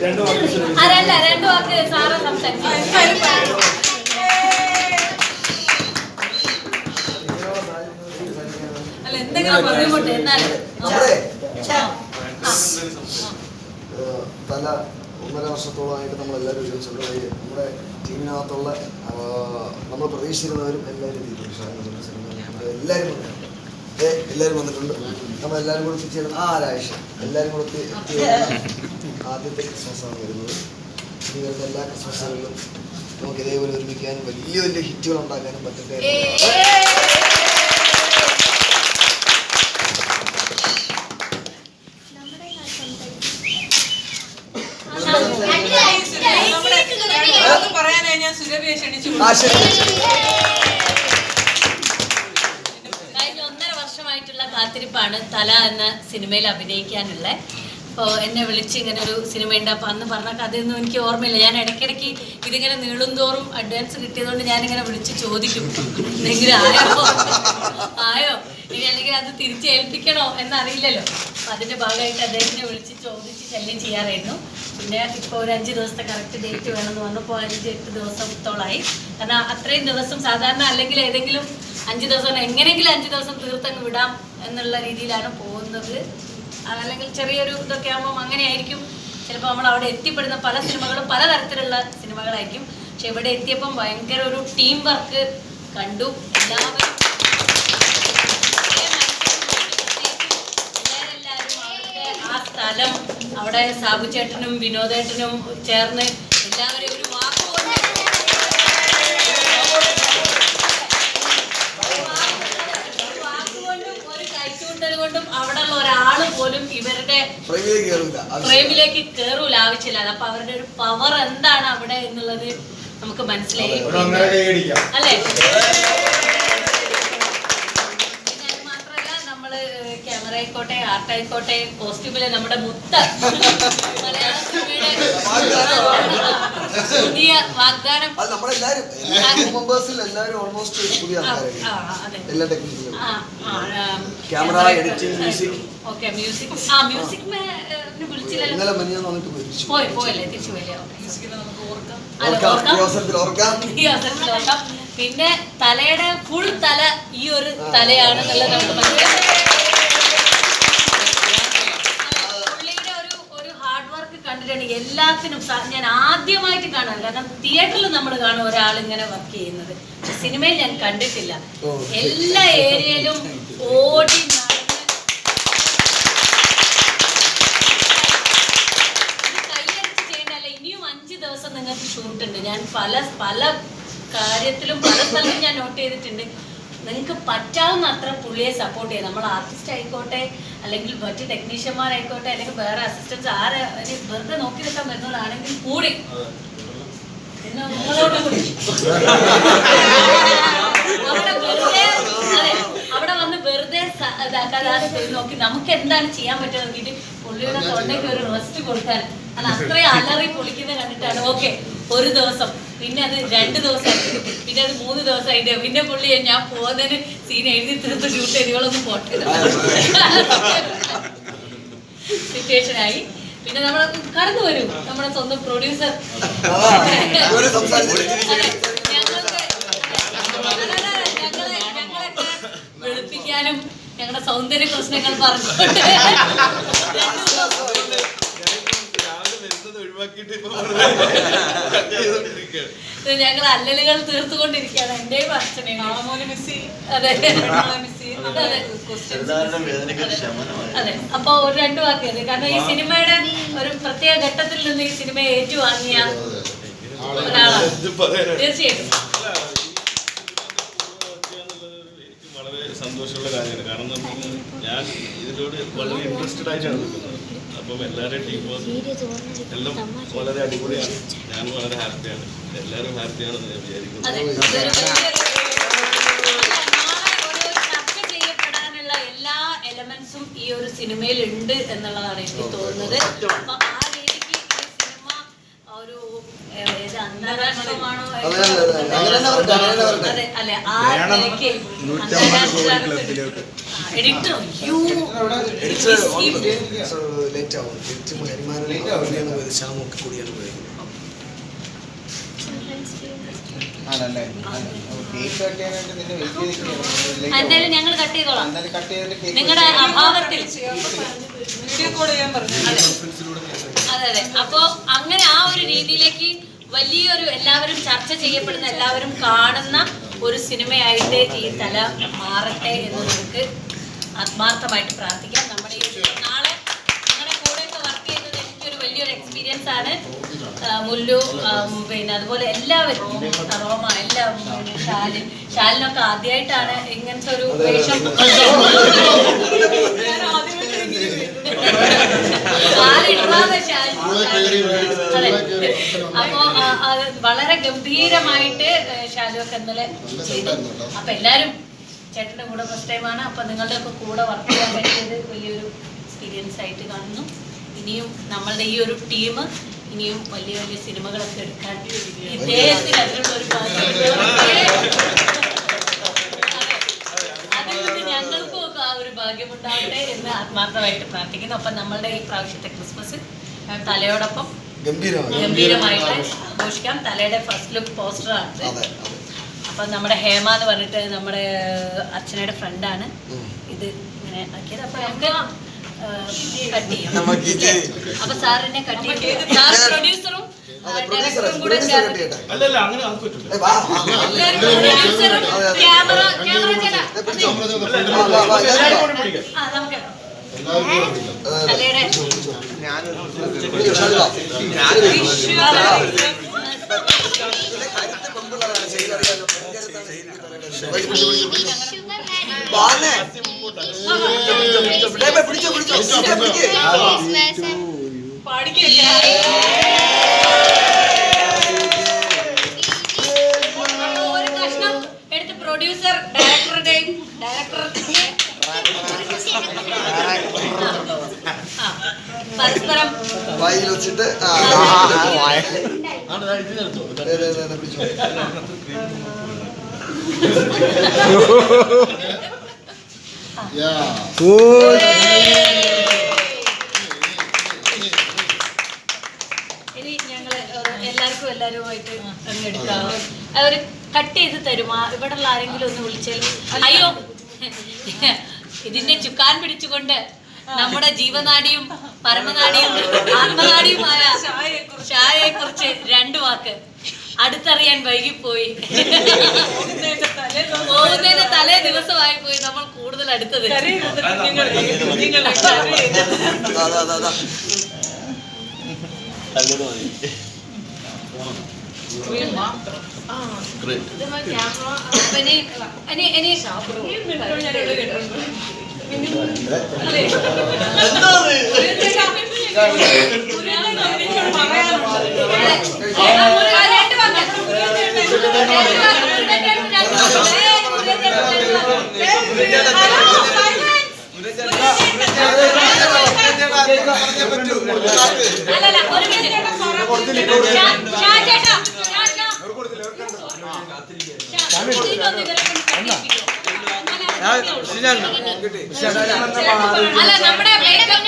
രണ്ടു വാക്ക് സാറ് സംസാരിക്കും. എന്തെങ്കിലും ബുദ്ധിമുട്ട് എന്നാലും തല 1.5 വർഷത്തോളമായിട്ട് നമ്മളെല്ലാവരും ഒരുമിച്ചുള്ള നമ്മുടെ ടീമിനകത്തുള്ള നമ്മൾ പ്രതീക്ഷിച്ചിരുന്നവരും എല്ലാവരും എല്ലാവരും വന്നിട്ടുണ്ട്. നമ്മളെല്ലാവരും കൂടെ എത്തിച്ചേരുന്ന ഒരാഴ്ച എല്ലാവരും കൂടെ ആദ്യത്തെ ക്രിസ്മസാണ് വരുന്നത്. ഇനി വരുന്ന എല്ലാ ക്രിസ്മസുകളിലും നമുക്ക് ഇതേപോലെ ഒരുമിക്കാനും വലിയ വലിയ ഹിറ്റുകൾ ഉണ്ടാക്കാനും പറ്റട്ടെ. കഴിഞ്ഞ 1.5 വർഷമായിട്ടുള്ള കാത്തിരിപ്പാണ് തല എന്ന സിനിമയിൽ അഭിനയിക്കാനുള്ള. അപ്പോൾ എന്നെ വിളിച്ച് ഇങ്ങനെ ഒരു സിനിമയുണ്ട്. അപ്പോൾ അന്ന് പറഞ്ഞ കഥയൊന്നും എനിക്ക് ഓർമ്മയില്ല. ഞാൻ ഇടയ്ക്കിടയ്ക്ക് ഇതിങ്ങനെ നീളും തോറും അഡ്വാൻസ് കിട്ടിയതുകൊണ്ട് ഞാനിങ്ങനെ വിളിച്ച് ചോദിക്കും, എന്തെങ്കിലും ആയോ ഇനി അല്ലെങ്കിൽ അത് തിരിച്ചേൽപ്പിക്കണോ എന്നറിയില്ലല്ലോ. അപ്പം അതിൻ്റെ ഭാഗമായിട്ട് അദ്ദേഹത്തിനെ വിളിച്ച് ചോദിച്ച് ശല്യം ചെയ്യാറായിരുന്നു. പിന്നെ ഇപ്പോൾ ഒരു 5 ദിവസത്തെ കറക്റ്റ് ഡേറ്റ് വേണമെന്ന് പറഞ്ഞപ്പോൾ 5-8 ദിവസത്തോളായി. കാരണം അത്രയും ദിവസം സാധാരണ അല്ലെങ്കിൽ ഏതെങ്കിലും 5 ദിവസം എങ്ങനെയെങ്കിലും 5 ദിവസം തീർത്തങ്ങ് വിടാം എന്നുള്ള രീതിയിലാണ് പോകുന്നത്. അല്ലെങ്കിൽ ചെറിയൊരു ഇതൊക്കെ ആകുമ്പം അങ്ങനെയായിരിക്കും. ചിലപ്പോൾ നമ്മൾ അവിടെ എത്തിപ്പെടുന്ന പല സിനിമകളും പലതരത്തിലുള്ള സിനിമകളായിരിക്കും. പക്ഷെ ഇവിടെ എത്തിയപ്പം ഭയങ്കര ഒരു ടീം വർക്ക് കണ്ടു. എല്ലാവരും ആ സ്ഥലം അവിടെ സാബു ചേട്ടനും വിനോദേട്ടനും ചേർന്ന് എല്ലാവരും ഒരു വാക്കുകൊണ്ടും ഒരു കൈച്ചൂണ്ടൽ കൊണ്ടും അവിടെ ഉള്ള ഒരാള് പോലും ഇവരുടെ ഫ്രെയിമിലേക്ക് കയറൂല, ആവശ്യമില്ല. അപ്പൊ അവരുടെ ഒരു പവർ എന്താണ് അവിടെ എന്നുള്ളത് നമുക്ക് മനസ്സിലായി അല്ലേ. ക്യാമറ ആയിക്കോട്ടെ, ആർട്ട് ആയിക്കോട്ടെ, കോസ്റ്റ്യൂമിലെ നമ്മുടെ മുത്ത മലയാള സിനിമയുടെ പുതിയ വാഗ്ദാനം. പോയല്ലേ തിരിച്ചു പോയില്ലേ. പിന്നെ തലയുടെ ഫുൾ തല ഈ ഒരു തലയാണെന്നുള്ളത് നമുക്ക് മനസ്സിലാക്കാം. കണ്ടിട്ടാണ് എല്ലാത്തിനും ഞാൻ ആദ്യമായിട്ട് കാണാൻ. കാരണം തിയേറ്ററിൽ നമ്മൾ കാണും ഒരാൾ ഇങ്ങനെ വർക്ക് ചെയ്യുന്നത്. പക്ഷെ സിനിമയിൽ ഞാൻ കണ്ടിട്ടില്ല. എല്ലാ ഏരിയയിലും ഓടി നടന്ന് കൈയടിച്ച് ചെയ്യണ്ടല്ല. ഇനിയും 5 ദിവസം നിങ്ങൾക്ക് ഷൂട്ടുണ്ട്. ഞാൻ പല കാര്യത്തിലും പല സ്ഥലത്തും ഞാൻ നോട്ട് ചെയ്തിട്ടുണ്ട്. നിങ്ങൾക്ക് പറ്റാവുന്ന അത്ര പുള്ളിയെ സപ്പോർട്ട് ചെയ്യാം. നമ്മൾ ആർട്ടിസ്റ്റ് ആയിക്കോട്ടെ, അല്ലെങ്കിൽ മറ്റ് ടെക്നീഷ്യന്മാരായിക്കോട്ടെ, അല്ലെങ്കിൽ വേറെ അസിസ്റ്റൻസ് ആരെ വെറുതെ നോക്കി നിൽക്കാൻ വരുന്നതാണെങ്കിൽ കൂടി അവിടെ വന്ന് വെറുതെ ഇതാക്കാതെ നോക്കി നമുക്ക് എന്താണ് ചെയ്യാൻ പറ്റുക നോക്കിയിട്ട് പുള്ളിയുടെ തൊണ്ടയ്ക്ക് ഒരു റെസ്റ്റ് കൊടുക്കാൻ. അത് അത്രയും അലറി പൊളിക്കുന്നത് കണ്ടിട്ടാണ് ഓക്കെ 1 ദിവസം, പിന്നെ അത് 2 ദിവസം, പിന്നെ അത് 3 ദിവസമായിട്ട് പിന്നെ പുള്ളി ഞാൻ പോകുന്നതിന് സീൻ എഴുതി തീർത്ത് ഷൂട്ട് ചെയ്തുകളൊന്നും പോട്ടെ സിറ്റുവേഷനായി. പിന്നെ നമ്മൾ കടന്നു വരും നമ്മുടെ സ്വന്തം പ്രൊഡ്യൂസർ. ഞങ്ങളൊക്കെ വെളുപ്പിക്കാനും ഞങ്ങളുടെ സൗന്ദര്യ പ്രശ്നങ്ങൾ പറഞ്ഞുകൊണ്ട് ഞങ്ങൾ അല്ലലുകൾ തീർത്തുകൊണ്ടിരിക്കുകയാണ്. എന്റെയും അച്ഛനെയും. അതെ അതെ. അപ്പൊ ഒരു 2 വാക്കിയത്. കാരണം ഈ സിനിമയുടെ ഒരു പ്രത്യേക ഘട്ടത്തിൽ നിന്ന് ഈ സിനിമ ഏറ്റുവാങ്ങിയ ഒരാളാണ്. തീർച്ചയായിട്ടും വളരെ സന്തോഷമുള്ള കാര്യമാണ്. കാരണം ഞാൻ ഇതിലൂടെ വളരെ ഇൻട്രസ്റ്റഡ് ആയിട്ടാണ് നിൽക്കുന്നത്. അപ്പം എല്ലാവരുടെയും ടീം വർക്ക് എല്ലാം വളരെ അടിപൊളിയാണ്. ഞാൻ വളരെ ഹാപ്പിയാണ്. എല്ലാവരും ഹാപ്പിയാണെന്ന് ഞാൻ വിചാരിക്കുന്നു. ചർച്ച ചെയ്യപ്പെടാനുള്ള എല്ലാ എലമെന്റ്സും ഈ ഒരു സിനിമയിൽ ഉണ്ട് എന്നുള്ളതാണ് എനിക്ക് തോന്നുന്നത്. അപ്പൊ ആ രീതിക്ക് ഈ സിനിമ ഒരു അന്താരാഷ്ട്രമാണോ അതെ അല്ലെ, ആ നിലയ്ക്ക് അന്താരാഷ്ട്ര എഡിറ്റർ ലേറ്റ് ആവും. ഹരിമാനും പോയത്, ശ്യാമൊക്കെ കൂടിയാണ് പോയത്. എന്തായാലും ഞങ്ങൾ കട്ട് ചെയ്തോളാം. നിങ്ങളുടെ അഭാവത്തിൽ. അതെ അതെ. അപ്പോ അങ്ങനെ ആ ഒരു രീതിയിലേക്ക് വലിയൊരു എല്ലാവരും ചർച്ച ചെയ്യപ്പെടുന്ന, എല്ലാവരും കാണുന്ന ഒരു സിനിമയായിട്ട് ഈ തല മാറട്ടെ എന്ന് നമുക്ക് ആത്മാർത്ഥമായിട്ട് പ്രാർത്ഥിക്കാം. നമ്മുടെ ഈ നാളെ നിങ്ങളുടെ കൂടെയൊക്കെ വർക്ക് ചെയ്യുന്നത് എനിക്കൊരു വലിയൊരു എക്സ്പീരിയൻസ് ആണ്. മുല്ലു, പിന്നെ അതുപോലെ എല്ലാവരും, റോമ, എല്ലാവരും, ഷാലിനൊക്കെ ആദ്യമായിട്ടാണ് ഇങ്ങനത്തെ ഒരു വേഷം. അപ്പോ അത് വളരെ ഗംഭീരമായിട്ട് ഷാലുവൊക്കെ ഇന്നലെ ചെയ്തു. അപ്പൊ എല്ലാരും ചേട്ടന്റെ കൂടെ ഫസ്റ്റ് ടൈമാണ്. അപ്പൊ നിങ്ങളുടെ ഒക്കെ കൂടെ വർക്ക് ചെയ്യാൻ പറ്റിയത് വലിയൊരു എക്സ്പീരിയൻസ് ആയിട്ട് കാണുന്നു. ഇനിയും നമ്മളുടെ ഈ ഒരു ടീം ഇനിയും വലിയ വലിയ സിനിമകളൊക്കെ എടുക്കാൻ ഇദ്ദേഹത്തിന് അതിനുള്ള ഒരു അതിൽ നിന്ന് ഞങ്ങൾക്കും ഒക്കെ ആ ഒരു ഭാഗ്യമുണ്ടാവട്ടെ എന്ന് ആത്മാർത്ഥമായിട്ട് പ്രാർത്ഥിക്കുന്നു. അപ്പം നമ്മളുടെ ഈ പ്രാവശ്യത്തെ ക്രിസ്മസ് തലയോടൊപ്പം ഗംഭീരമായിട്ട് ആഘോഷിക്കാം. തലയുടെ ഫസ്റ്റ് ലുക്ക് പോസ്റ്ററാണ്. അപ്പം നമ്മുടെ ഹേമ എന്ന് പറഞ്ഞിട്ട് നമ്മുടെ അച്ഛനയുടെ ഫ്രണ്ടാണ് ഇത് ഇങ്ങനെ ആക്കിയത്. അപ്പം നമുക്ക് കട്ട് ചെയ്യാം. അപ്പൊ സാറിനെ കട്ട് ചെയ്യും. സാർ പ്രൊഡ്യൂസറും ഡയറക്ടറും കൂടെ ചേർന്ന് പ്രൊഡ്യൂസറും ക്യാമറ ചേട്ടാ നമുക്ക് തലയുടെ ഒരു കഷ്ണം എടുത്ത് പ്രൊഡ്യൂസർ ഡയറക്ടറുടെയും പരസ്പരം വായിൽ വെച്ചിട്ട് ഇനി ഞങ്ങള് എല്ലാവരുമായിട്ട് അങ്ങ് എടുക്കാം. അവര് കട്ട് ചെയ്ത് തരുമാ? ഇവിടെ ഉള്ള ആരെങ്കിലും ഒന്ന് വിളിച്ചാൽ അയ്യോ ഇതിന്റെ ചുക്കാൻ പിടിച്ചുകൊണ്ട് നമ്മുടെ ജീവനാടിയും പരമനാടിയും ആത്മനാടിയുമായ ഷായയെ കുറിച്ച് 2 വാക്ക്. അടുത്തറിയാൻ വൈകിപ്പോയി, പോകുന്നതിന്റെ തലേ ദിവസമായി പോയി. നമ്മൾ കൂടുതൽ അടുത്തത് അല്ല നമ്മുടെ എല്ലാവർക്കും